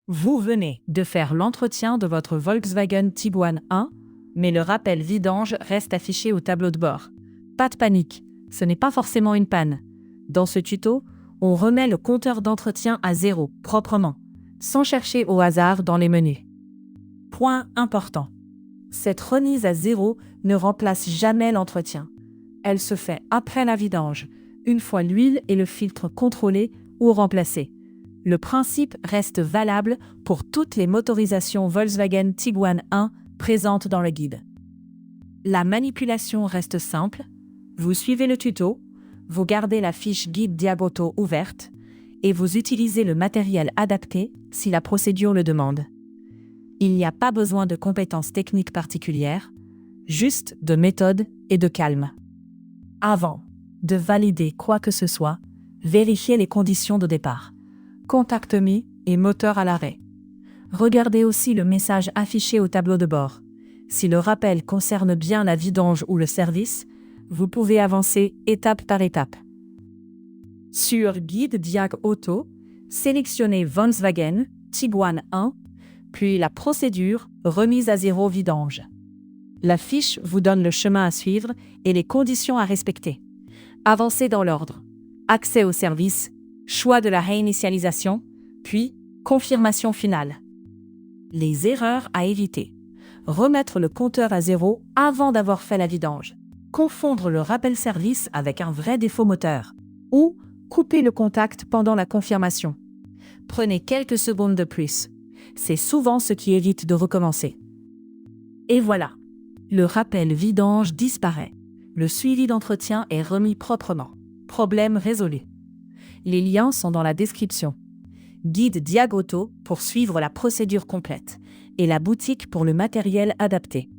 Vous venez de faire l'entretien de votre Volkswagen Tiguan 1, mais le rappel vidange reste affiché au tableau de bord. Pas de panique, ce n'est pas forcément une panne. Dans ce tuto, on remet le compteur d'entretien à 0, proprement, sans chercher au hasard dans les menus. Point important. Cette remise à 0 ne remplace jamais l'entretien. Elle se fait après la vidange, une fois l'huile et le filtre contrôlés ou remplacés. Le principe reste valable pour toutes les motorisations Volkswagen Tiguan 1 présentes dans le guide. La manipulation reste simple. Vous suivez le tuto, vous gardez la fiche guide Diagauto ouverte et vous utilisez le matériel adapté si la procédure le demande. Il n'y a pas besoin de compétences techniques particulières, juste de méthode et de calme. Avant de valider quoi que ce soit, vérifiez les conditions de départ. Contact mis et moteur à l'arrêt. Regardez aussi le message affiché au tableau de bord. Si le rappel concerne bien la vidange ou le service, vous pouvez avancer étape par étape. Sur Guide Diagauto, sélectionnez Volkswagen Tiguan 1, puis la procédure remise à 0 vidange. La fiche vous donne le chemin à suivre et les conditions à respecter. Avancez dans l'ordre. Accès au service, choix de la réinitialisation, puis confirmation finale. Les erreurs à éviter. Remettre le compteur à 0 avant d'avoir fait la vidange. Confondre le rappel service avec un vrai défaut moteur. Ou couper le contact pendant la confirmation. Prenez quelques secondes de plus. C'est souvent ce qui évite de recommencer. Et voilà. Le rappel vidange disparaît. Le suivi d'entretien est remis proprement. Problème résolu. Les liens sont dans la description. Guide Diagauto pour suivre la procédure complète et la boutique pour le matériel adapté.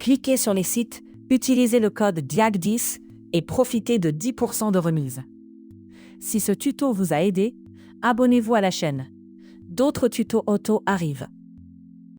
Cliquez sur les sites, utilisez le code DIAG10 et profitez de 10% de remise. Si ce tuto vous a aidé, abonnez-vous à la chaîne. D'autres tutos auto arrivent.